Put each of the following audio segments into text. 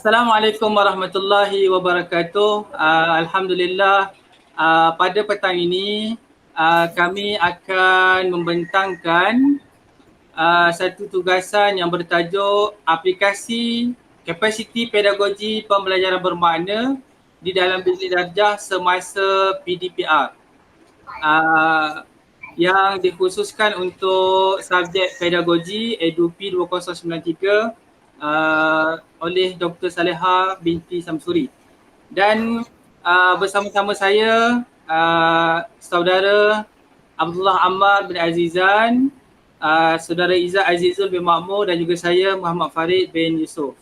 Assalamualaikum warahmatullahi wabarakatuh. Alhamdulillah, pada petang ini kami akan membentangkan satu tugasan yang bertajuk aplikasi kapasiti pedagogi pembelajaran bermakna di dalam bilik darjah semasa PDPR. Yang dikhususkan untuk subjek pedagogi EduP 2093 oleh Dr. Saleha binti Samsuri. Dan bersama-sama saya saudara Abdullah Ammar bin Azizan, saudara Izzat Azizul bin Makmur dan juga saya Muhammad Farid bin Yusof.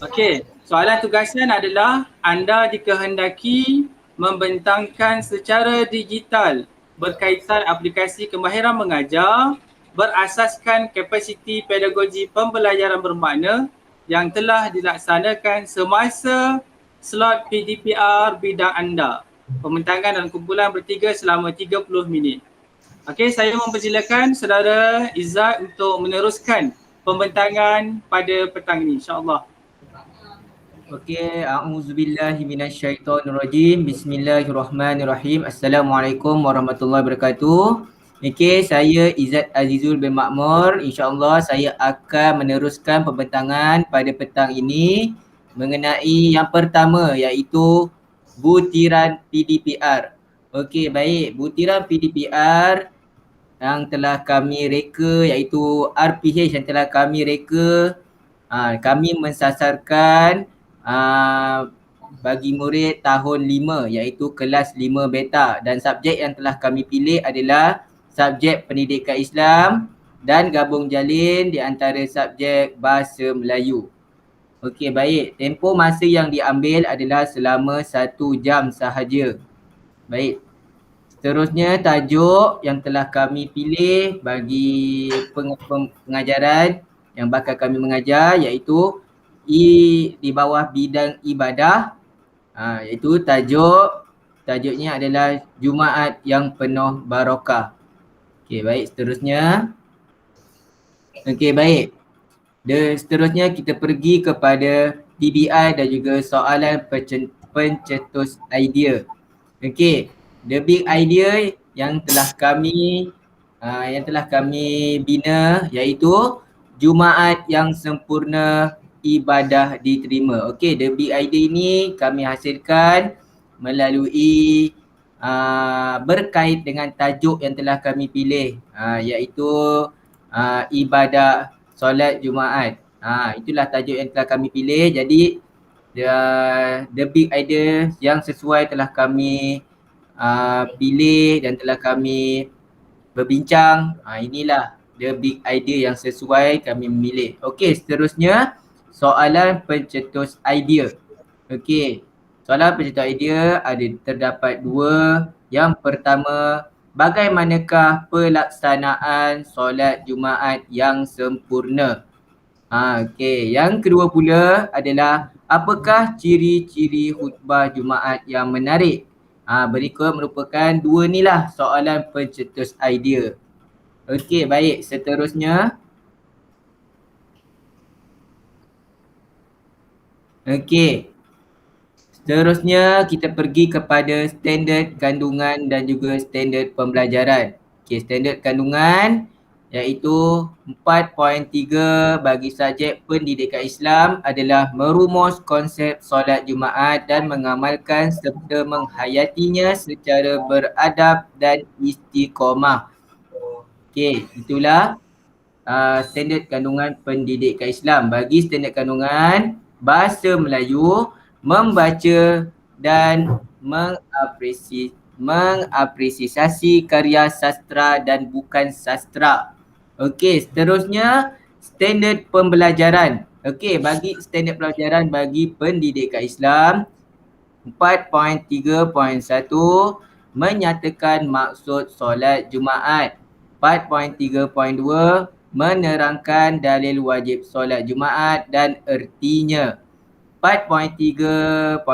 Okey, soalan tugasan adalah anda dikehendaki membentangkan secara digital berkaitan aplikasi kemahiran mengajar berasaskan kapasiti pedagogi pembelajaran bermakna yang telah dilaksanakan semasa slot PDPR bidang anda. Pembentangan dalam kumpulan bertiga selama 30 minit. Okey, saya mempersilakan saudara Izzat untuk meneruskan pembentangan pada petang ini, insya-Allah. Okey, a'udzubillahi minasyaitonirrajim. Bismillahirrahmanirrahim. Assalamualaikum warahmatullahi wabarakatuh. Okey, saya Izzat Azizul bin Makmur. InsyaAllah saya akan meneruskan pembentangan pada petang ini mengenai yang pertama iaitu butiran PDPR. Okey, baik. Butiran PDPR yang telah kami reka iaitu RPH yang telah kami reka, kami mensasarkan bagi murid tahun 5 iaitu kelas 5 beta, dan subjek yang telah kami pilih adalah subjek pendidikan Islam dan gabung jalin di antara subjek bahasa Melayu. Okey, baik. Tempoh masa yang diambil adalah selama 1 jam sahaja. Baik. Seterusnya tajuk yang telah kami pilih bagi pengajaran yang bakal kami mengajar iaitu di bawah bidang ibadah, iaitu tajuknya adalah Jumaat yang penuh barakah. Okey, baik, seterusnya. Okey, baik. Seterusnya kita pergi kepada PBI dan juga soalan pencetus idea. Okey, the big idea yang telah kami bina iaitu Jumaat yang sempurna ibadah diterima. Okey, the big idea ini kami hasilkan melalui berkait dengan tajuk yang telah kami pilih, iaitu ibadah solat Jumaat. Itulah tajuk yang telah kami pilih. Jadi the big idea yang sesuai telah kami pilih dan telah kami berbincang. Inilah the big idea yang sesuai kami memilih. Okey, seterusnya soalan pencetus idea. Okey, soalan pencetus idea terdapat 2. Yang pertama, bagaimanakah pelaksanaan solat Jumaat yang sempurna? Okey, yang kedua pula adalah apakah ciri-ciri khutbah Jumaat yang menarik? Berikut merupakan 2 ni lah soalan pencetus idea. Okey, baik, seterusnya. Okey, seterusnya kita pergi kepada standard kandungan dan juga standard pembelajaran. Okey, standard kandungan iaitu 4.3 bagi subjek pendidikan Islam adalah merumus konsep solat Jumaat dan mengamalkan serta menghayatinya secara beradab dan istiqamah. Okey, itulah standard kandungan pendidikan Islam. Bagi standard kandungan bahasa Melayu, membaca dan mengapresiasi karya sastra dan bukan sastra. Okey, seterusnya standard pembelajaran. Okey, bagi standard pembelajaran bagi pendidikan Islam 4.3.1 menyatakan maksud solat Jumaat. 4.3.2 menerangkan dalil wajib solat Jumaat dan ertinya. 4.3.3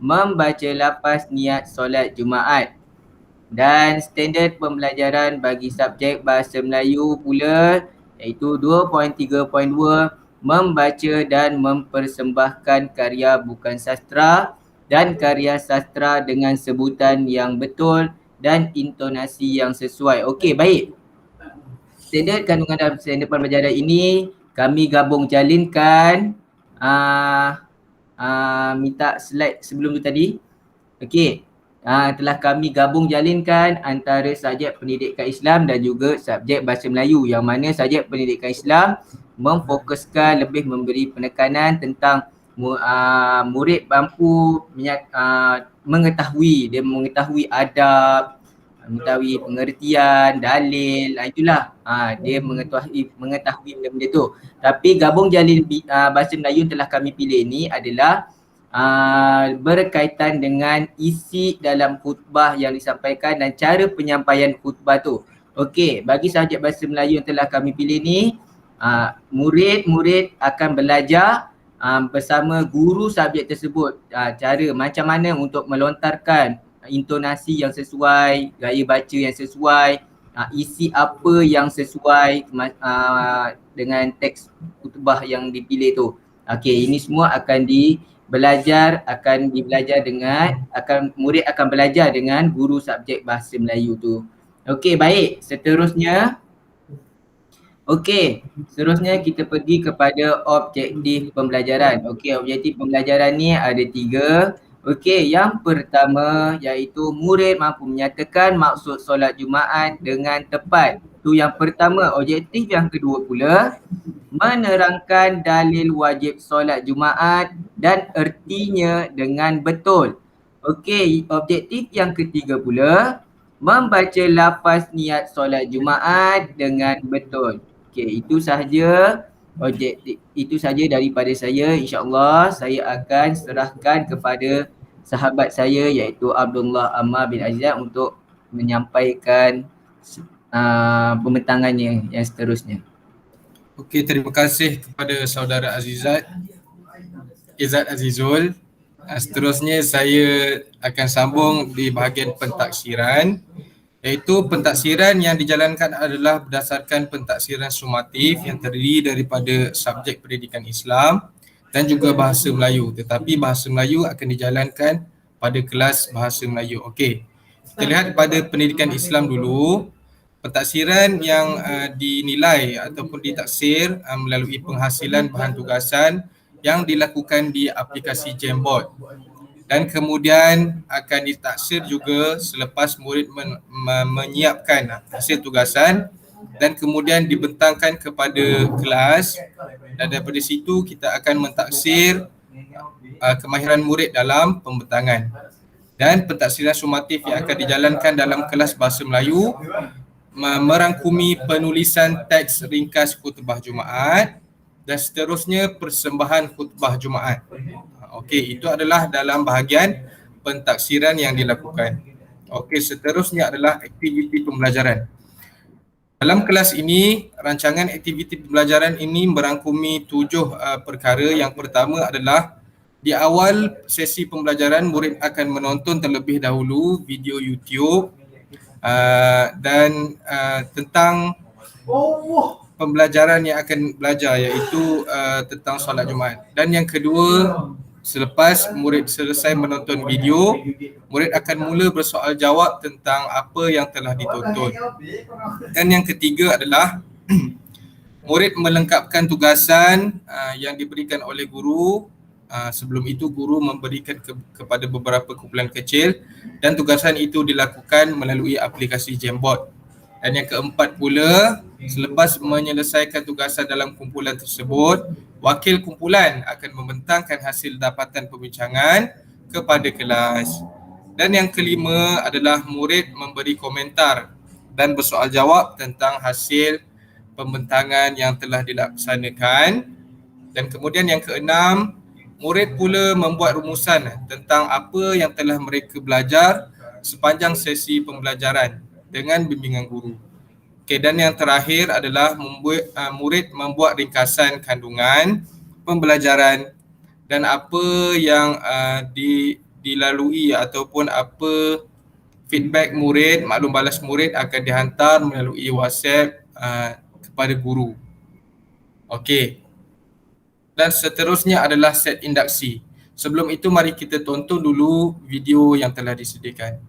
membaca lafaz niat solat Jumaat. Dan standard pembelajaran bagi subjek bahasa Melayu pula iaitu 2.3.2 membaca dan mempersembahkan karya bukan sastra dan karya sastra dengan sebutan yang betul dan intonasi yang sesuai. Okey, baik. Standard kandungan dalam standard pembelajaran ini kami gabung jalinkan minta slide sebelum tu tadi. Okey. Telah kami gabung jalinkan antara subjek pendidikan Islam dan juga subjek bahasa Melayu, yang mana subjek pendidikan Islam memfokuskan lebih memberi penekanan tentang murid mampu mengetahui adab, mengetahui pengertian, dalil, itulah dia mengetahui benda-benda tu. Tapi gabung jalin bahasa Melayu yang telah kami pilih ni adalah berkaitan dengan isi dalam khutbah yang disampaikan dan cara penyampaian khutbah tu. Okey, bagi subjek bahasa Melayu yang telah kami pilih ni, murid-murid akan belajar bersama guru subjek tersebut cara macam mana untuk melontarkan intonasi yang sesuai, gaya baca yang sesuai, isi apa yang sesuai dengan teks khutbah yang dipilih tu. Okey, ini semua akan murid akan belajar dengan guru subjek bahasa Melayu tu. Okey, baik. Seterusnya kita pergi kepada objektif pembelajaran. Okey, objektif pembelajaran ni ada 3. Okey, yang pertama iaitu murid mampu menyatakan maksud solat Jumaat dengan tepat. Tu yang pertama. Objektif yang kedua pula, menerangkan dalil wajib solat Jumaat dan ertinya dengan betul. Okey, objektif yang ketiga pula, membaca lafaz niat solat Jumaat dengan betul. Okey, itu sahaja objektif. Itu sahaja daripada saya. InsyaAllah saya akan serahkan kepada sahabat saya iaitu Abdullah Ammar bin Azizat untuk menyampaikan pembentangannya yang seterusnya. Okey, terima kasih kepada saudara Izzat Azizul. Seterusnya saya akan sambung di bahagian pentaksiran, iaitu pentaksiran yang dijalankan adalah berdasarkan pentaksiran sumatif yang terdiri daripada subjek pendidikan Islam dan juga bahasa Melayu, tetapi bahasa Melayu akan dijalankan pada kelas bahasa Melayu. Okey, kita lihat pada pendidikan Islam dulu. Pentaksiran yang dinilai ataupun ditaksir melalui penghasilan bahan tugasan yang dilakukan di aplikasi Jamboard, dan kemudian akan ditaksir juga selepas murid menyiapkan hasil tugasan dan kemudian dibentangkan kepada kelas, dan daripada situ kita akan mentaksir kemahiran murid dalam pembentangan. Dan pentaksiran sumatif yang akan dijalankan dalam kelas bahasa Melayu merangkumi penulisan teks ringkas khutbah Jumaat dan seterusnya persembahan khutbah Jumaat. Okey, itu adalah dalam bahagian pentaksiran yang dilakukan. Okey, seterusnya adalah aktiviti pembelajaran. Dalam kelas ini, rancangan aktiviti pembelajaran ini merangkumi 7 perkara. Yang pertama adalah di awal sesi pembelajaran, murid akan menonton terlebih dahulu video YouTube dan tentang pembelajaran yang akan belajar, iaitu tentang solat Jumaat. Dan yang kedua, selepas murid selesai menonton video, murid akan mula bersoal jawab tentang apa yang telah ditonton. Dan yang ketiga adalah murid melengkapkan tugasan yang diberikan oleh guru. Sebelum itu guru memberikan kepada beberapa kumpulan kecil dan tugasan itu dilakukan melalui aplikasi Jamboard. Dan yang keempat pula, selepas menyelesaikan tugasan dalam kumpulan tersebut, wakil kumpulan akan membentangkan hasil dapatan perbincangan kepada kelas. Dan yang kelima adalah murid memberi komentar dan bersoal jawab tentang hasil pembentangan yang telah dilaksanakan. Dan kemudian yang keenam, murid pula membuat rumusan tentang apa yang telah mereka belajar sepanjang sesi pembelajaran dengan bimbingan guru. Okay, dan yang terakhir adalah murid membuat ringkasan kandungan pembelajaran dan apa yang dilalui ataupun apa feedback murid, maklum balas murid akan dihantar melalui WhatsApp kepada guru. Okey. dan seterusnya adalah set induksi. Sebelum itu mari kita tonton dulu video yang telah disediakan.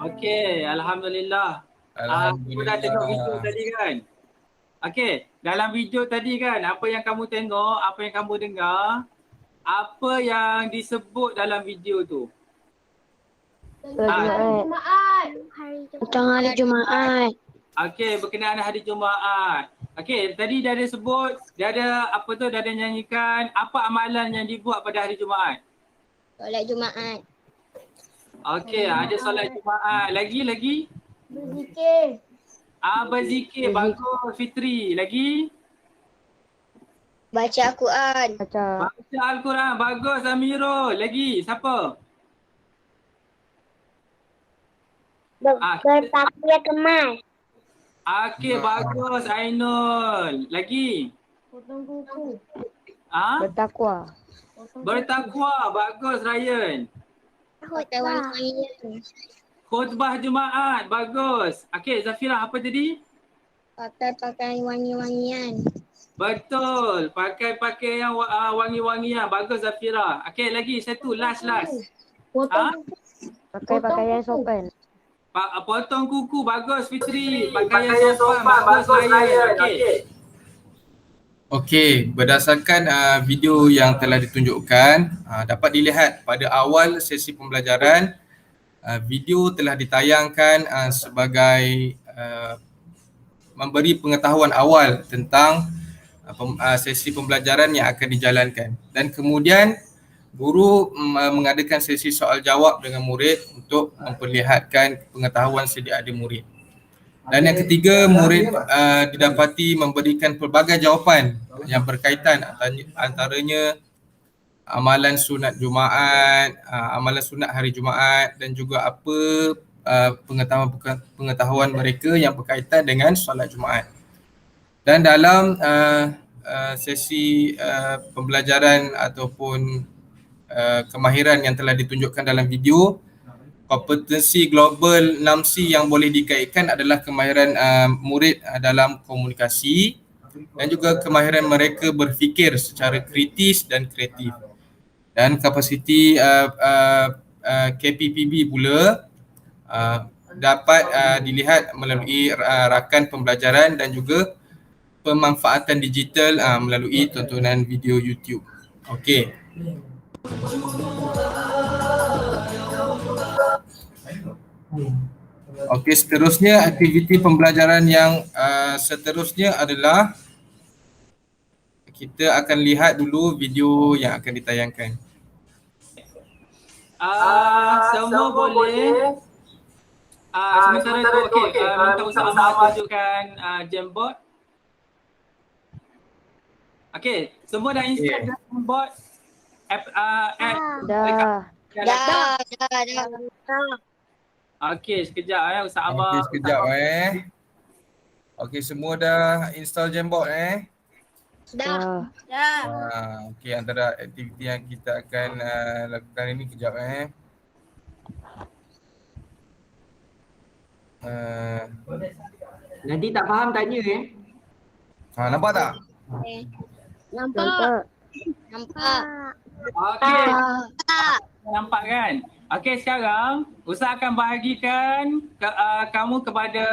Okey, alhamdulillah. Kamu dah tengok video tadi kan? Okey, dalam video tadi kan, apa yang kamu tengok, apa yang kamu dengar, apa yang disebut dalam video tu? Jumaat. Tentang hari Jumaat. Okey, berkenaan hari Jumaat. Okey, tadi dia ada sebut, dia ada apa tu, dia ada nyanyikan apa amalan yang dibuat pada hari Jumaat. Solat Jumaat. Okey, ada solat Jumaat. Lagi? Berzikir. Berzikir, bagus Fitri. Lagi? Baca Al-Quran. Baca Al-Quran, bagus Amirul. Lagi, siapa? Bertakbir kemas. Okey, bagus Ainul. Lagi? Potong kuku. Bertakwa. Bertakwa, bagus Ryan. Khutbah Jumaat, bagus. Okey, Zafira apa tadi? Pakai wangi-wangian. Betul, pakai yang wangi-wangian. Bagus Zafira. Okey, lagi satu, last. Pakai pakaian sopan. Potong kuku, bagus Fitri. Pakaian sopan, bagus Ryan. Okey, berdasarkan video yang telah ditunjukkan, dapat dilihat pada awal sesi pembelajaran, video telah ditayangkan sebagai memberi pengetahuan awal tentang sesi pembelajaran yang akan dijalankan. Dan kemudian guru mengadakan sesi soal jawab dengan murid untuk memperlihatkan pengetahuan sedia ada murid. Dan yang ketiga, murid didapati memberikan pelbagai jawapan yang berkaitan antaranya amalan sunat Jumaat, amalan sunat hari Jumaat dan juga apa pengetahuan mereka yang berkaitan dengan solat Jumaat. Dan dalam sesi pembelajaran ataupun kemahiran yang telah ditunjukkan dalam video, kompetensi global 6C yang boleh dikaitkan adalah kemahiran murid dalam komunikasi dan juga kemahiran mereka berfikir secara kritis dan kreatif. Dan kapasiti KPPB pula dapat dilihat melalui rakan pembelajaran dan juga pemanfaatan digital melalui tontonan video YouTube. Okey. Okey, seterusnya aktiviti pembelajaran yang seterusnya adalah kita akan lihat dulu video yang akan ditayangkan. Semua boleh. Sementara tu minta Usama tunjukkan Jamboard. Okey, semua dah install Jamboard app Dah. Okey, sekejap Usama. Okey, sekejap Okey, semua dah install Jamboard Dah. Okey, antara aktiviti yang kita akan lakukan ini kejap Nanti tak faham tanya nampak tak? Nampak. Okey. Nampak kan? Okey, sekarang Ustaz akan bahagikan kamu kepada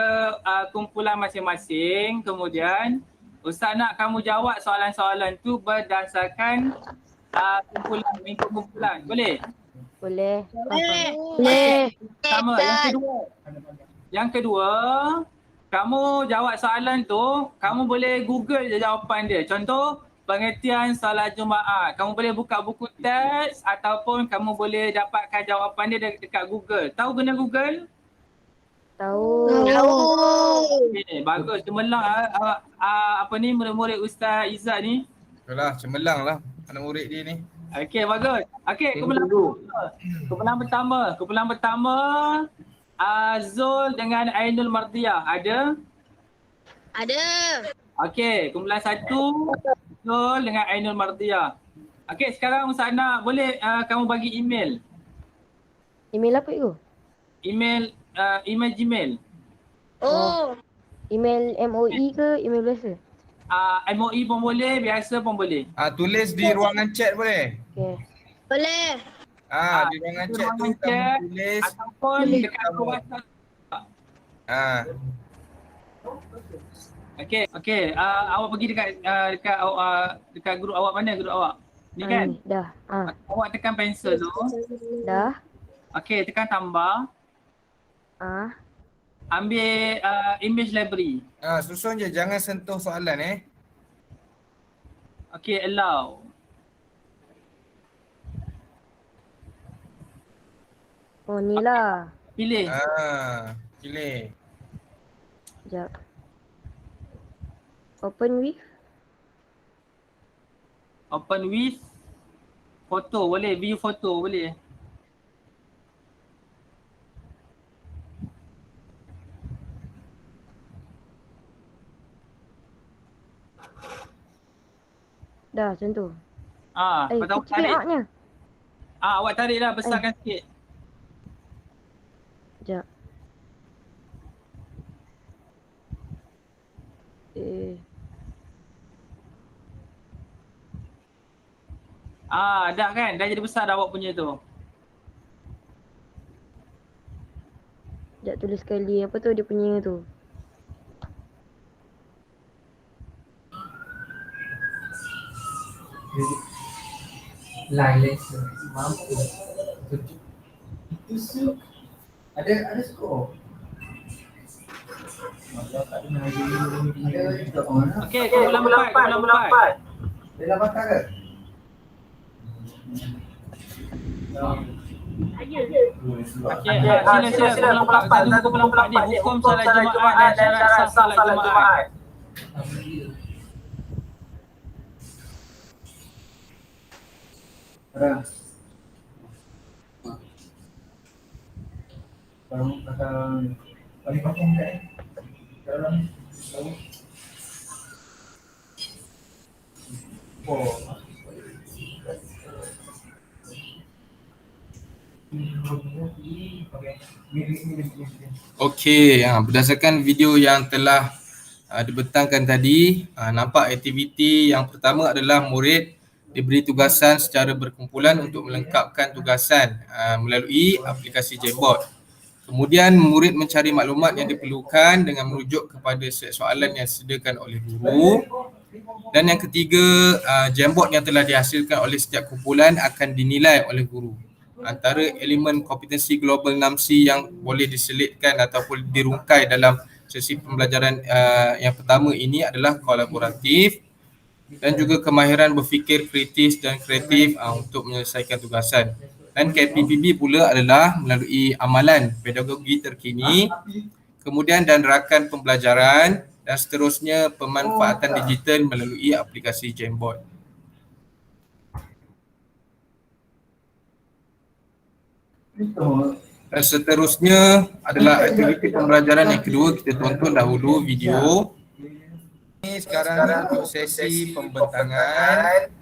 kumpulan masing-masing. Kemudian Ustaz nak kamu jawab soalan-soalan tu berdasarkan kumpulan. Boleh? Boleh. Sama. Yang kedua, kamu jawab soalan tu, kamu boleh Google je jawapan dia. Contoh, pengertian solat Jumaat. Kamu boleh buka buku teks ataupun kamu boleh dapatkan jawapan dia dekat Google. Tahu guna Google? Tahu. Okay, bagus. Cemerlang murid-murid Ustaz Izzat ni. Itulah, cemerlang lah. anak murid dia ni. Okey, bagus. Okey, kumpulan pertama Azul dengan Ainul Mardiah ada? Ada. Okey, kumpulan 1 Azul dengan Ainul Mardiah. Okey, sekarang Musana boleh kamu bagi email. Email apa itu? Email Gmail. Oh. Email MOE ke email biasa? MOE pun boleh, biasa pun boleh. Tulis di ruangan chat boleh? Okay. Boleh. Di ruangan chat tu kamu chat tulis. ataupun dekat WhatsApp. Okey. Awak pergi dekat grup awak, mana grup awak? Ni kan? Dah. Awak tekan pencil tu. Dah. Okey, tekan tambah. Ambil image library. Susun je, jangan sentuh soalan Okey, allow. Oh ni lah. Pilih. Pilih. Sekejap. Open with foto boleh, view foto boleh. Dah macam tu. Patut awak tarik. Kecil Awak tarik dah, besarkan sikit. Sekejap. Dah kan? Dah jadi besar dah awak punya tu. Sekejap tulis sekali. Apa tu dia punya tu? Line mampu. Itu ada skor. Okey, kumpulan 4. Dia dah bakar ke? Sila kumpulan 4 ni. Hukum salat Jumaat dan syarat sah salat Jumaat. Sekarang kata paling potong kan? Sekarang tahu. Okey, berdasarkan video yang telah dibentangkan tadi, nampak aktiviti yang pertama adalah murid diberi tugasan secara berkumpulan untuk melengkapkan tugasan melalui aplikasi Jamboard. Kemudian murid mencari maklumat yang diperlukan dengan merujuk kepada set soalan yang disediakan oleh guru. Dan yang ketiga, Jamboard yang telah dihasilkan oleh setiap kumpulan akan dinilai oleh guru. Antara elemen kompetensi global 6C yang boleh diselitkan ataupun dirungkai dalam sesi pembelajaran yang pertama ini adalah kolaboratif dan juga kemahiran berfikir kritis dan kreatif untuk menyelesaikan tugasan. Dan KPPB pula adalah melalui amalan pedagogi terkini, kemudian dan rakan pembelajaran dan seterusnya pemanfaatan digital melalui aplikasi Jamboard. Dan seterusnya adalah aktiviti pembelajaran yang kedua. Kita tonton dahulu video. Ini sekarang untuk sesi pembentangan.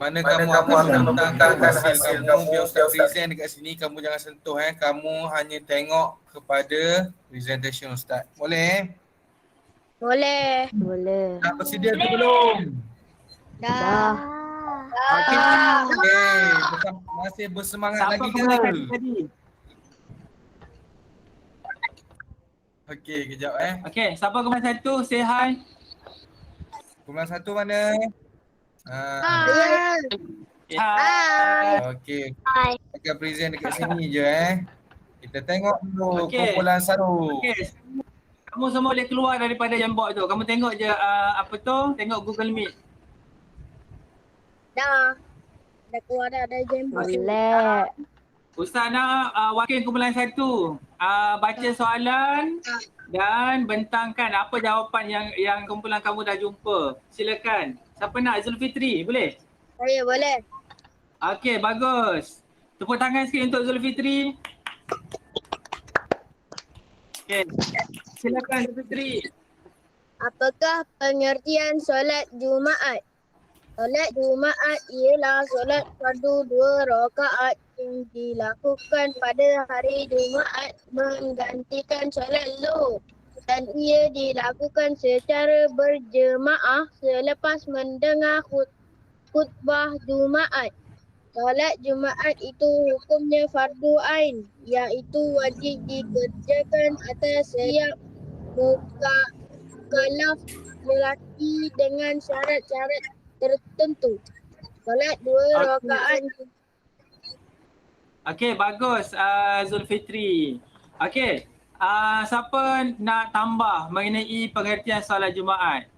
Mana kamu akan membentangkan hasil kamu. Biar Ustaz present dekat sini, kamu jangan sentuh Kamu hanya tengok kepada presentation Ustaz. Boleh? Boleh. Dah bersedia ke belum? Dah. Okey, masih bersemangat Siapa lagi ke? tadi? Okey, kejap Okey, siapa kumpulan 1? Say hi. Kumpulan 1 mana? Hai. Okey. Hai. Akan present dekat sini je Kita tengok dulu Okey. kumpulan 1. Okey. Kamu semua boleh keluar daripada Jamboard tu. Kamu tengok je tengok Google Meet. Dah. Dah keluar dah dari Jamboard. Boleh. Ustaz nak wakil kumpulan 1 baca soalan dan bentangkan apa jawapan yang kumpulan kamu dah jumpa. Silakan. Siapa nak? Zulfitri, boleh? Saya boleh. Okey, bagus. Tepuk tangan sikit untuk Zulfitri. Okey. Silakan Zulfitri. Apakah pengertian solat Jumaat? Solat Jumaat ialah solat fardu 2 rakaat yang dilakukan pada hari Jumaat menggantikan solat Zuhur dan ia dilakukan secara berjemaah selepas mendengar khutbah Jumaat. Solat Jumaat itu hukumnya fardu ain iaitu wajib dikerjakan atas setiap mukallaf lelaki dengan syarat-syarat tertentu. Solat 2 rakaat. Okey, bagus Zulfitri. Okey. Siapa nak tambah mengenai pengertian solat Jumaat?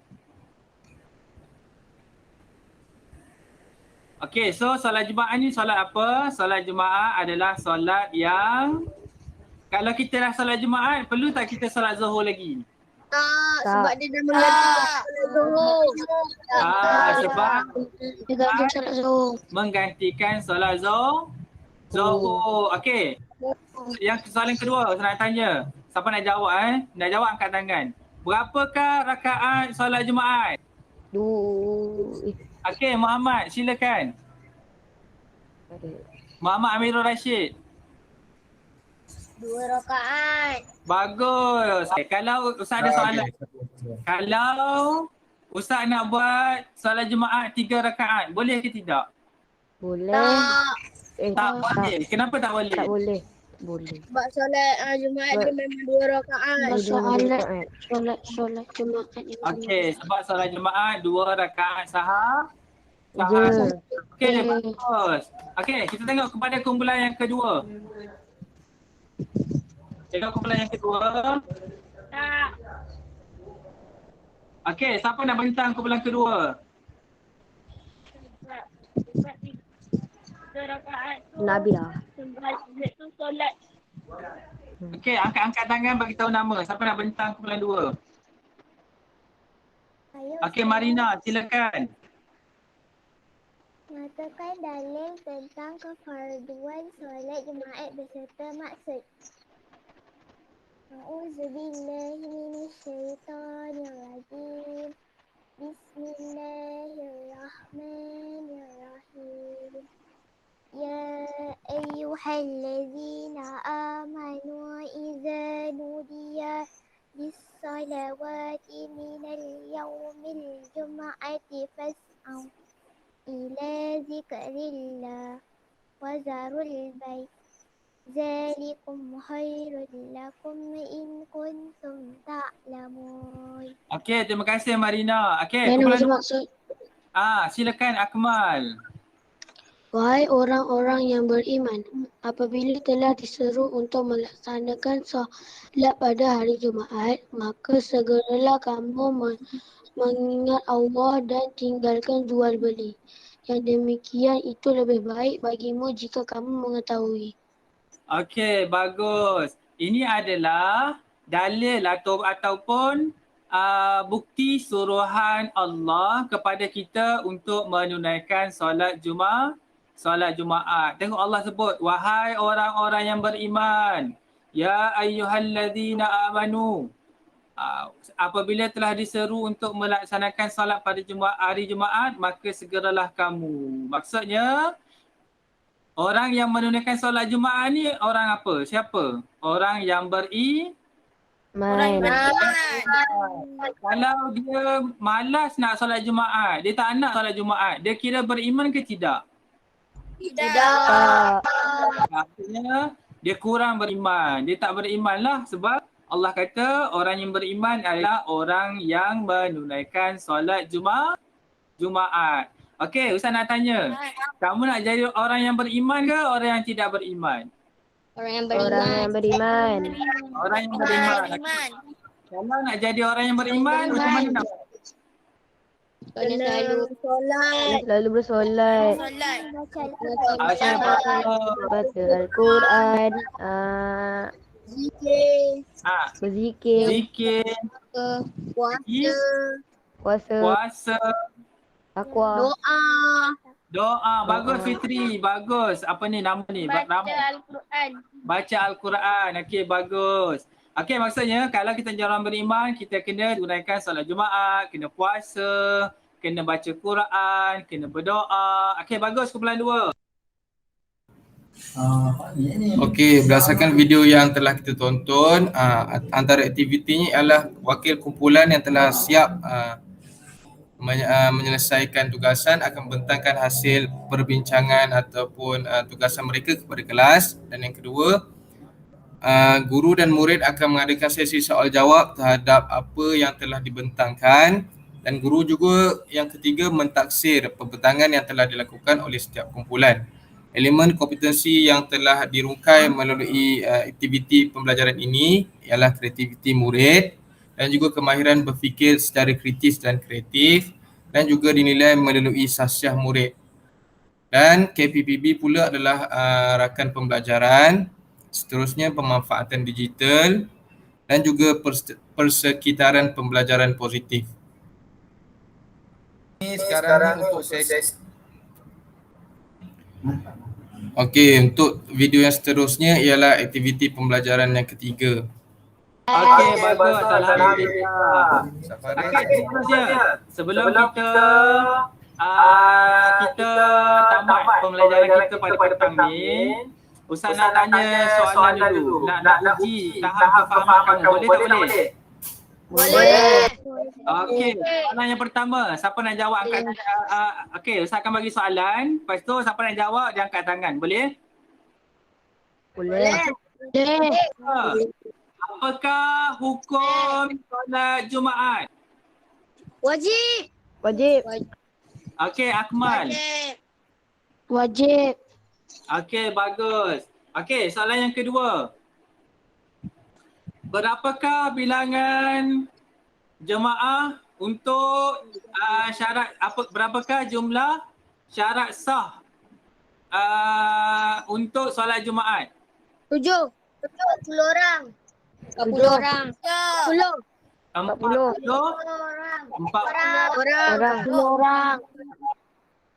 Okey, so solat Jumaat ni solat apa? Solat Jumaat adalah solat yang kalau kita dah solat Jumaat, perlu tak kita solat Zuhur lagi? Tak, Tak. sebab dia dah menggantikan solat Zuhur. Sebab Dia ganti solat Zuhur. menggantikan solat Zuhur. Okey. Yang soalan kedua saya nak tanya. Siapa nak jawab Nak jawab angkat tangan. Berapakah rakaat solat Jumaat? Okey, Muhammad silakan. Muhammad Amirul Rashid. 2 rakaat. Bagus. Kalau Ustaz ada soalan. Kalau Ustaz nak buat solat Jumaat 3 rakaat, boleh ke tidak? Boleh. Tak boleh. Kenapa tak boleh? Tak boleh. Boleh. Sebab solat Jumaat dia memang 2 rakaat. Solat Jumaat yang Okey, sebab solat Jumaat 2 rakaat sahar. Je. Okey, bagus. Okey, kita tengok kepada kumpulan yang kedua. Tengok kumpulan yang kedua. Okey, siapa nak bentang kumpulan kedua? Nabila. Okey, angkat tangan bagi tahu nama. Siapa nak bentang kumpulan 2? Okey, Marina, silakan. Nyatakan dalil tentang kefarduan solat Jumaat beserta maksud. A'udzubillahi minasyaitonirrajim. Bismillahirrahmanirrahim. Ya ayyuhallazina amanu idza nudiya bis-salawati minal yaumil jum'ati fas'au ila zikrillah wa zarul bait zalikum khairul lakum in kuntum ta'lamun. Okey, terima kasih Marina. Okey, kumpulan maksud? Silakan Akmal. Wahai orang-orang yang beriman, apabila telah diseru untuk melaksanakan solat pada hari Jumaat, maka segeralah kamu mengingat Allah dan tinggalkan jual beli. Yang demikian itu lebih baik bagimu jika kamu mengetahui. Okey, bagus. Ini adalah dalil ataupun bukti suruhan Allah kepada kita untuk menunaikan solat Jumaat. Tengok Allah sebut, wahai orang-orang yang beriman, ya ayyuhallazina amanu. Apabila telah diseru untuk melaksanakan solat pada hari Jumaat, maka segeralah kamu. Maksudnya orang yang menunaikan solat Jumaat ni orang apa? Siapa? Orang yang Kalau dia malas nak solat Jumaat, dia tak nak solat Jumaat, dia kira beriman ke tidak? Tak. Artinya dia kurang beriman. Dia tak beriman lah sebab Allah kata orang yang beriman adalah orang yang menunaikan solat Jumaat. Okey, Ustaz nak tanya. Kamu nak jadi orang yang beriman ke orang yang tidak beriman? Orang yang Orang yang beriman. Orang yang beriman. Kalau nak jadi orang yang beriman, macam mana nak? Kena selalu solat. Selalu bersolat. Baca Al-Quran. Zikir. Berzikir. Zikir, Puasa. Puasa. puasa, Takwa. Doa. Doa. Bagus Fitri. Bagus. Apa ni nama ni? Baca Al-Quran. Baca Al-Quran. Okey, bagus. Okey, maksudnya kalau kita jadi orang beriman, kita kena tunaikan solat Jumaat, kena puasa, kena baca Quran, kena berdoa. Okey, bagus kumpulan 2. Okey, berdasarkan video yang telah kita tonton, antara aktivitinya ialah wakil kumpulan yang telah siap menyelesaikan tugasan akan membentangkan hasil perbincangan ataupun tugasan mereka kepada kelas. Dan yang kedua, guru dan murid akan mengadakan sesi soal jawab terhadap apa yang telah dibentangkan, dan guru juga yang ketiga mentaksir pembentangan yang telah dilakukan oleh setiap kumpulan. Elemen kompetensi yang telah dirungkai melalui aktiviti pembelajaran ini ialah kreativiti murid dan juga kemahiran berfikir secara kritis dan kreatif, dan juga dinilai melalui sasiah murid. Dan KPPB pula adalah rakan pembelajaran, seterusnya pemanfaatan digital dan juga persekitaran pembelajaran positif. Ini sekarang untuk sesi. Okey, untuk video yang seterusnya ialah aktiviti pembelajaran yang ketiga. Okey, bagus. Alhamdulillah. Okey, seterusnya. Sebelum kita tamat pembelajaran kita pada petang ni, Ustaz nak tanya soalan dulu. Nak uji tahap kefahaman kamu. Boleh tak boleh? Boleh. Okey, soalan yang pertama. Siapa nak jawab angkat okey, Ustaz akan bagi soalan. Lepas tu siapa nak jawab dia angkat tangan. Boleh? Boleh. Apakah hukum solat Jumaat? Wajib. Wajib. Okey, Akmal. Wajib. Okey, bagus. Okey, soalan yang kedua. Berapakah bilangan jemaah untuk syarat berapakah jumlah syarat sah untuk solat Jumaat? 7. 10 orang. 10 orang. 10. 40 orang. 40 Orang. 10 orang.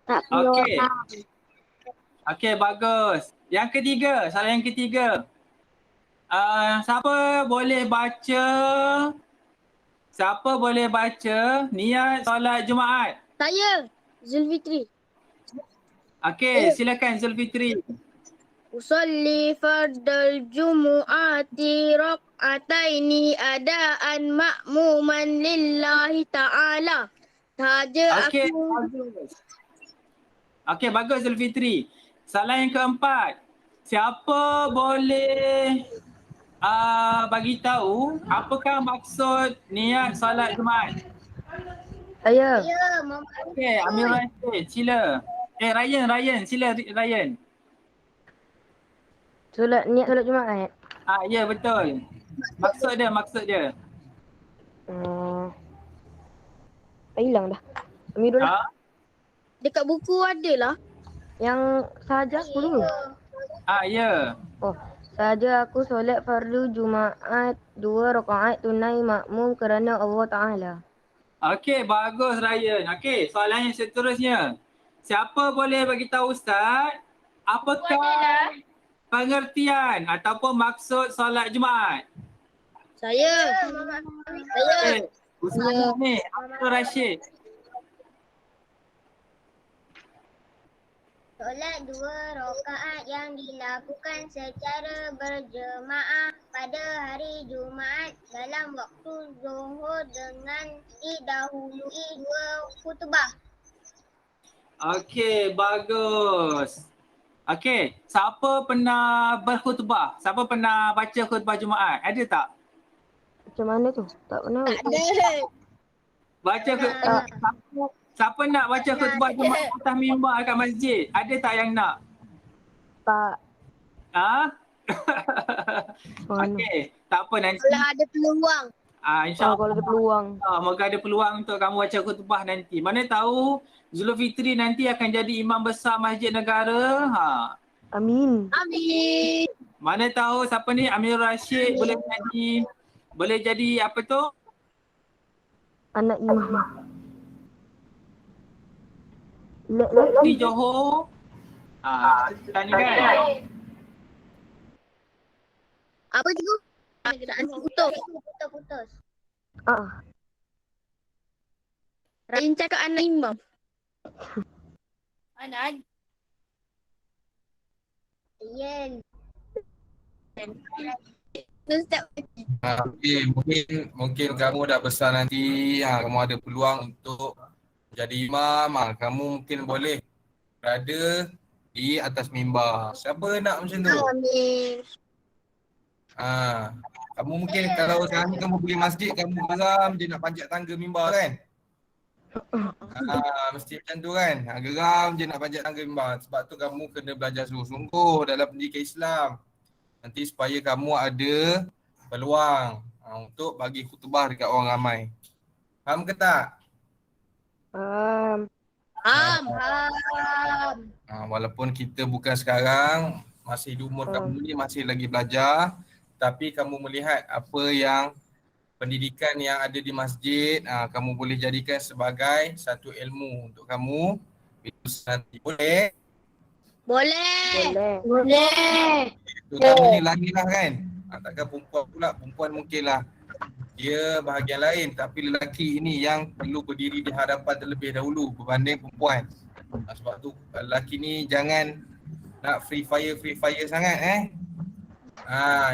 Tak 10 Okey. orang. Okey, bagus. Yang ketiga, soalan yang ketiga. Siapa boleh baca niat solat Jumaat? Saya. Zulfitri. Okey, silakan Zulfitri. Usalli fardal jumu'ati rak'ataini adaan ma'muman lillahi ta'ala. Saja Okey, aku. bagus. Okey, bagus Zulfitri. Soalan yang keempat. Siapa boleh bagi tahu apakah maksud niat solat Jumaat? Saya. Ya, Mama. Okey, Amir Rashid, sila. Ryan, sila Ryan. Niat solat Jumaat. Ya betul. Maksud dia. Hilang dah. Amirul lah. Dekat buku ada lah. Yang sahaja aku dulu. Ya. Oh, sahaja aku solat fardu Jumaat 2 rakaat tunai makmum kerana Allah Ta'ala. Okey, bagus Ryan. Okey, soalan yang seterusnya. Siapa boleh bagi tahu Ustaz apakah pengertian ataupun maksud solat Jumaat? Saya. Okey, Ustaz ni Abdul Rashid. Solat 2 rakaat yang dilakukan secara berjemaah pada hari Jumaat dalam waktu Zuhur dengan didahului 2 khutbah. Okey, bagus. Okey, siapa pernah berkhutbah? Siapa pernah baca khutbah Jumaat? Ada tak? Macam mana tu? Tak pernah. Baca khutbah. Siapa nak baca khutbah Jumaat atas mimbar kat masjid? Ada tak yang nak? Tak. Mana? Okey, tak apa nanti. Kalau ada peluang. InsyaAllah. Kalau ada peluang. Moga ada peluang untuk kamu baca khutbah nanti. Mana tahu Zulfitri nanti akan jadi imam besar Masjid Negara. Amin. Amin. Mana tahu siapa ni Amir Rashid boleh jadi apa tu? Anak imam. Di Johor. Tanya kan? Apa tu? Putus. Putus. Rain cakap anak imam. Anak. Yen. Ustaz. Okay, mungkin kamu dah besar nanti, kamu ada peluang untuk jadi imam, kamu mungkin boleh berada di atas mimbar. Siapa nak macam tu? Amin. Kamu mungkin kalau sekarang ni kamu pergi masjid, kamu geram je nak panjat tangga mimbar kan? Mesti macam tu kan? Geram je nak panjat tangga mimbar. Sebab tu kamu kena belajar sungguh-sungguh dalam pendidikan Islam. Nanti supaya kamu ada peluang untuk bagi khutbah dekat orang ramai. Faham ke tak? Faham. Walaupun kita bukan sekarang, masih di umur kamu ni masih lagi belajar, tapi kamu melihat apa yang pendidikan yang ada di masjid, kamu boleh jadikan sebagai satu ilmu untuk kamu. Nanti boleh? Boleh. Terutama ni lelaki lah kan? Takkan perempuan pula, perempuan mungkinlah dia bahagian lain, tapi lelaki ini yang perlu berdiri di hadapan terlebih dahulu berbanding perempuan. Sebab tu lelaki ni jangan nak free fire sangat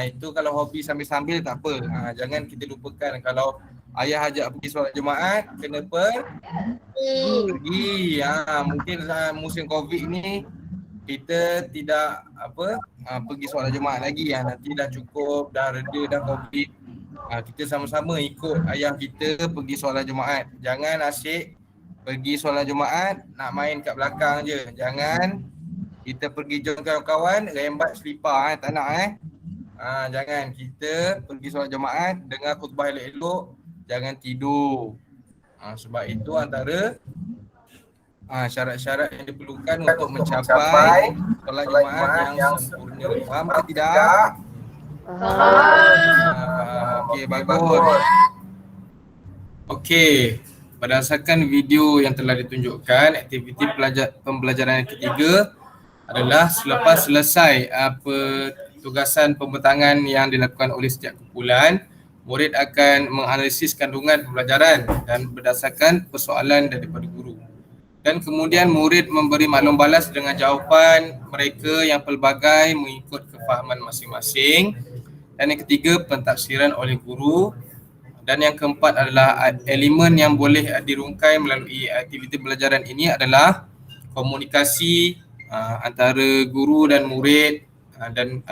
itu kalau hobi sambil-sambil tak apa. Jangan kita lupakan kalau ayah ajak pergi solat Jumaat, kena pergi. Mungkin musim Covid ni kita tidak pergi solat Jumaat lagi. Nanti dah cukup, dah reda dah Covid. Kita sama-sama ikut ayah kita pergi solat Jumaat. Jangan asyik pergi solat Jumaat nak main kat belakang je. Jangan kita pergi join kawan-kawan rembat selipar tak nak jangan. Kita pergi solat Jumaat dengar khutbah elok-elok, jangan tidur. Sebab itu antara syarat-syarat yang diperlukan untuk mencapai solat Jumaat yang sempurna. Faham ke tidak? Okey, bagus. Okey, berdasarkan video yang telah ditunjukkan, aktiviti pembelajaran yang ketiga adalah selepas selesai tugasan pembentangan yang dilakukan oleh setiap kumpulan, murid akan menganalisis kandungan pembelajaran dan berdasarkan persoalan daripada guru. Dan kemudian murid memberi maklum balas dengan jawapan mereka yang pelbagai mengikut kefahaman masing-masing. Dan yang ketiga, pentafsiran oleh guru. Dan yang keempat adalah elemen yang boleh dirungkai melalui aktiviti pembelajaran ini adalah komunikasi antara guru dan murid dan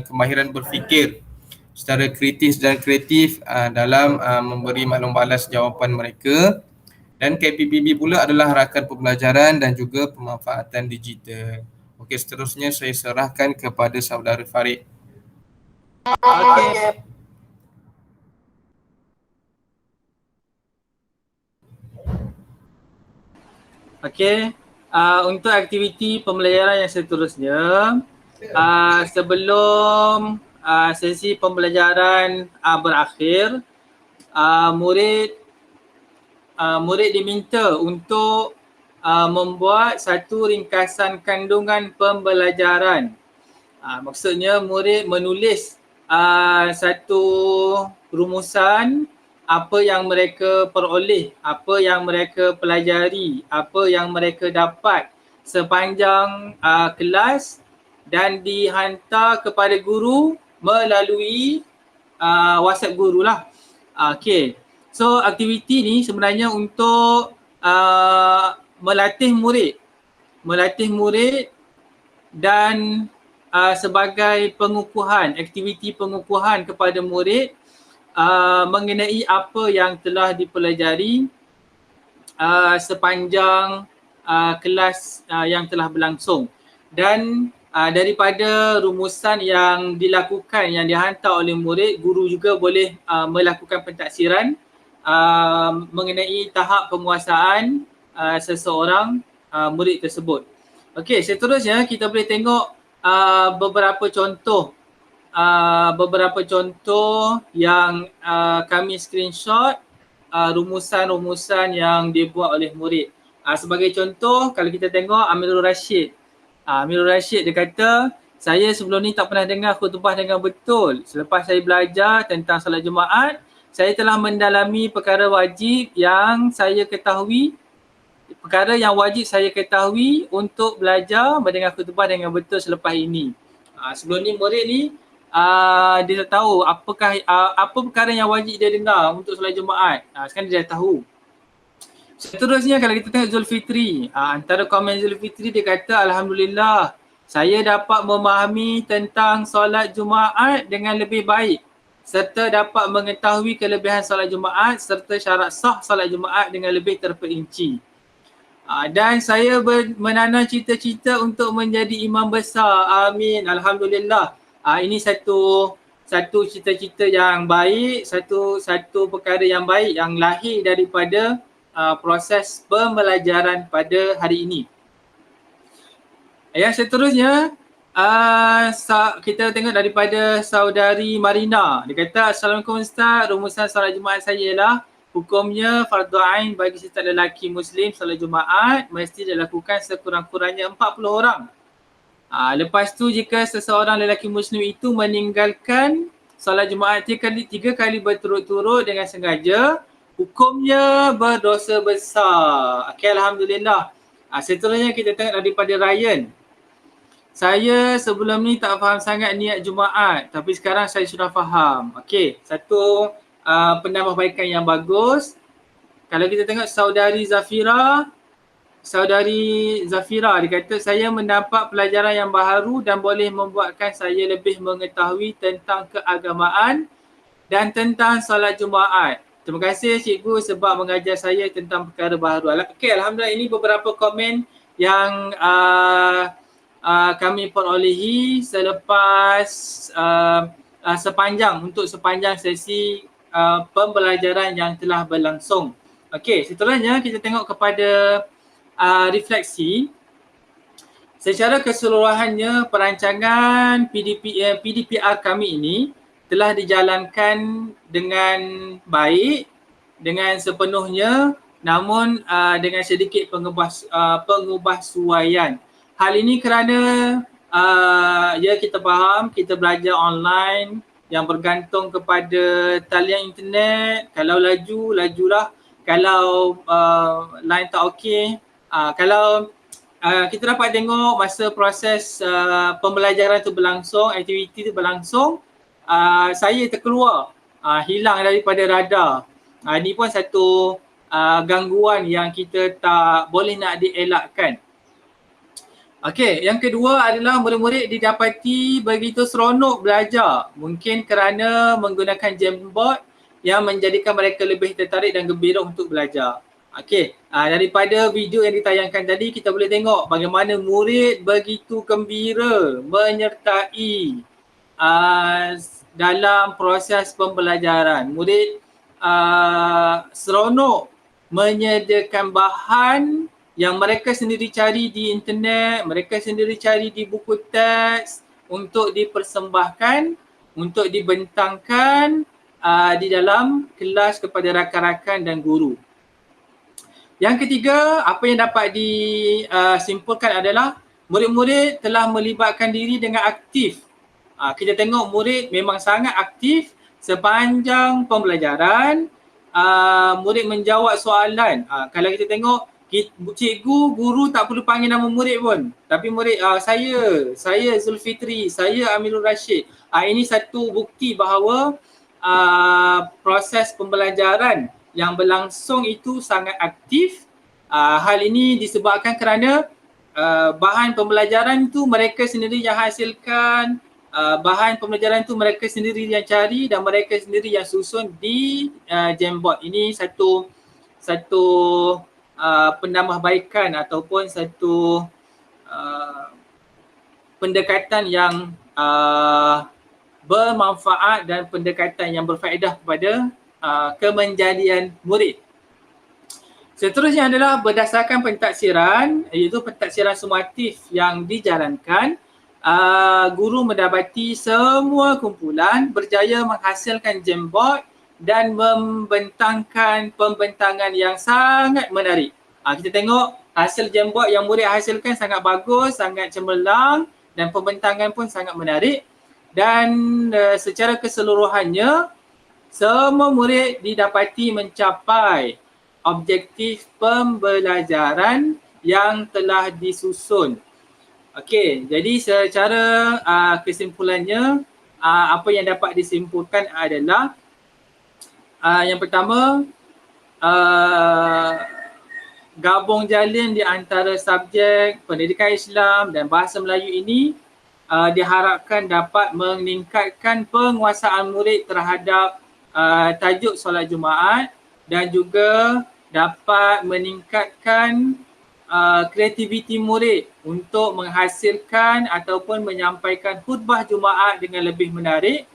kemahiran berfikir secara kritis dan kreatif dalam memberi maklum balas jawapan mereka. Dan KPPB pula adalah rakan pembelajaran dan juga pemanfaatan digital. Okey, seterusnya saya serahkan kepada saudara Farid. Okey, untuk aktiviti pembelajaran yang seterusnya, sebelum sesi pembelajaran berakhir, murid diminta untuk membuat satu ringkasan kandungan pembelajaran. Maksudnya murid menulis satu rumusan apa yang mereka peroleh, apa yang mereka pelajari, apa yang mereka dapat sepanjang kelas dan dihantar kepada guru melalui WhatsApp guru lah. Okay. So aktiviti ni sebenarnya untuk melatih murid dan sebagai pengukuhan, aktiviti pengukuhan kepada murid mengenai apa yang telah dipelajari sepanjang kelas yang telah berlangsung. Dan daripada rumusan yang dilakukan, yang dihantar oleh murid, guru juga boleh melakukan pentaksiran mengenai tahap penguasaan seseorang murid tersebut. Okey, seterusnya kita boleh tengok beberapa contoh yang kami screenshot rumusan-rumusan yang dibuat oleh murid. Sebagai contoh, kalau kita tengok Amirul Rashid. Amirul Rashid dia kata, saya sebelum ni tak pernah dengar khutbah dengan betul. Selepas saya belajar tentang solat Jumaat, saya telah mendalami perkara wajib yang saya ketahui, perkara yang wajib saya ketahui untuk belajar mendengar khutbah dengan betul selepas ini. Sebelum ni murid ni dia dah tahu apa perkara yang wajib dia dengar untuk solat Jumaat. Sekarang dia dah tahu. Seterusnya kalau kita tengok Zulfitri, antara komen Zulfitri dia kata, Alhamdulillah, saya dapat memahami tentang solat Jumaat dengan lebih baik serta dapat mengetahui kelebihan solat Jumaat serta syarat sah solat Jumaat dengan lebih terperinci. Dan saya menanam cita-cita untuk menjadi imam besar. Amin. Alhamdulillah. Ini satu cita-cita yang baik, satu perkara yang baik yang lahir daripada proses pembelajaran pada hari ini. Yang seterusnya, kita tengok daripada saudari Marina. Dia kata, Assalamualaikum Ustaz, rumusan solat Jumaat saya ialah hukumnya fardu ain bagi setiap lelaki Muslim solat Jumaat mesti dilakukan sekurang-kurangnya 40 orang. Lepas tu jika seseorang lelaki Muslim itu meninggalkan solat Jumaat 3 kali berturut-turut dengan sengaja, hukumnya berdosa besar. Okey, Alhamdulillah. Seterusnya kita tengok daripada Ryan. Saya sebelum ni tak faham sangat niat Jumaat, tapi sekarang saya sudah faham. Okey, satu penambahbaikan yang bagus. Kalau kita tengok saudari Zafira dia kata, saya mendapat pelajaran yang baharu dan boleh membuatkan saya lebih mengetahui tentang keagamaan dan tentang solat Jumaat. Terima kasih cikgu sebab mengajar saya tentang perkara baharu. Okey, Alhamdulillah, ini beberapa komen yang kami perolehi selepas sepanjang sesi pembelajaran yang telah berlangsung. Okey, seterusnya kita tengok kepada refleksi. Secara keseluruhannya perancangan PDPR kami ini telah dijalankan dengan baik, dengan sepenuhnya, namun dengan sedikit pengubahsuaian. Hal ini kerana kita faham kita belajar online yang bergantung kepada talian internet. Kalau laju, lajulah. Kalau line tak okey, kalau kita dapat tengok masa proses pembelajaran tu berlangsung, aktiviti tu berlangsung, saya terkeluar, hilang daripada radar. Ini pun satu gangguan yang kita tak boleh nak dielakkan. Okey, yang kedua adalah murid-murid didapati begitu seronok belajar. Mungkin kerana menggunakan Jamboard yang menjadikan mereka lebih tertarik dan gembira untuk belajar. Okey, daripada video yang ditayangkan tadi kita boleh tengok bagaimana murid begitu gembira menyertai dalam proses pembelajaran. Murid seronok menyediakan bahan yang mereka sendiri cari di internet, mereka sendiri cari di buku teks untuk dipersembahkan, untuk dibentangkan di dalam kelas kepada rakan-rakan dan guru. Yang ketiga, apa yang dapat disimpulkan adalah murid-murid telah melibatkan diri dengan aktif. Kita tengok murid memang sangat aktif sepanjang pembelajaran. Murid menjawab soalan. Kalau kita tengok, cikgu, guru tak perlu panggil nama murid pun. Tapi murid, saya Zulfitri, saya Amirul Rashid. Ini satu bukti bahawa proses pembelajaran yang berlangsung itu sangat aktif. Hal ini disebabkan kerana bahan pembelajaran itu mereka sendiri yang hasilkan, bahan pembelajaran itu mereka sendiri yang cari dan mereka sendiri yang susun di Jamboard. Ini satu penambahbaikan ataupun satu pendekatan yang bermanfaat dan pendekatan yang berfaedah kepada kemenjadian murid. Seterusnya adalah berdasarkan pentaksiran, iaitu pentaksiran sumatif yang dijalankan, guru mendapati semua kumpulan berjaya menghasilkan Jamboard dan membentangkan pembentangan yang sangat menarik. Kita tengok hasil Jamboard yang murid hasilkan sangat bagus, sangat cemerlang dan pembentangan pun sangat menarik. Dan secara keseluruhannya, semua murid didapati mencapai objektif pembelajaran yang telah disusun. Okey, jadi secara kesimpulannya, apa yang dapat disimpulkan adalah yang pertama, gabung jalin di antara subjek pendidikan Islam dan bahasa Melayu ini diharapkan dapat meningkatkan penguasaan murid terhadap tajuk solat Jumaat dan juga dapat meningkatkan kreativiti murid untuk menghasilkan ataupun menyampaikan khutbah Jumaat dengan lebih menarik,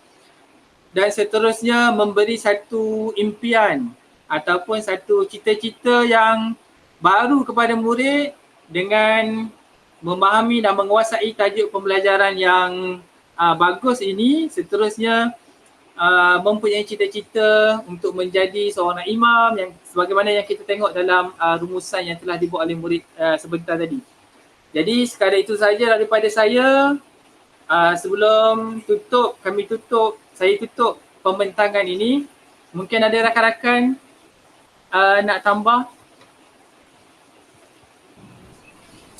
dan seterusnya memberi satu impian ataupun satu cita-cita yang baru kepada murid dengan memahami dan menguasai tajuk pembelajaran yang bagus ini. Seterusnya mempunyai cita-cita untuk menjadi seorang imam yang sebagaimana yang kita tengok dalam rumusan yang telah dibuat oleh murid sebentar tadi. Jadi sekadar itu saja daripada saya. Sebelum saya tutup pembentangan ini. Mungkin ada rakan-rakan nak tambah?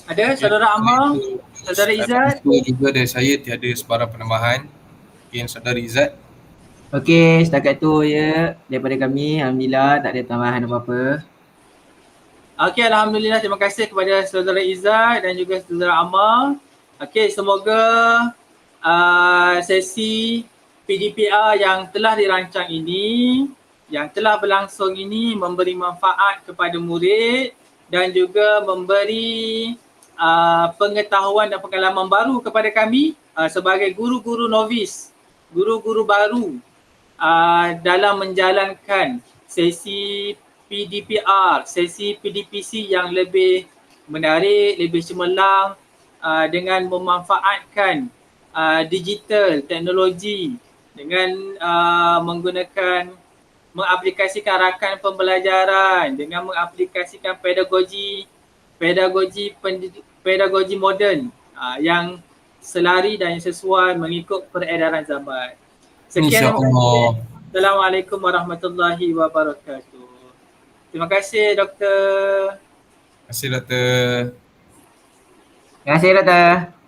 Ada saudara Amal, saudara Izzat? Juga dari saya tiada sebarang penambahan. Mungkin saudara Izzat. Okey, setakat tu ya daripada kami. Alhamdulillah tak ada tambahan apa-apa. Okey, Alhamdulillah, terima kasih kepada saudara Izzat dan juga saudara Amal. Okey, semoga sesi PDPR yang telah dirancang ini, yang telah berlangsung ini memberi manfaat kepada murid dan juga memberi pengetahuan dan pengalaman baru kepada kami sebagai guru-guru novis, guru-guru baru dalam menjalankan sesi PDPR, sesi PDPC yang lebih menarik, lebih cemerlang dengan memanfaatkan digital, teknologi dengan mengaplikasikan rakan pembelajaran, dengan mengaplikasikan pedagogi moden yang selari dan yang sesuai mengikut peredaran zaman. Sekian, terima kasih. Assalamualaikum warahmatullahi wabarakatuh. Terima kasih Doktor. Terima kasih Doktor. Terima kasih Doktor.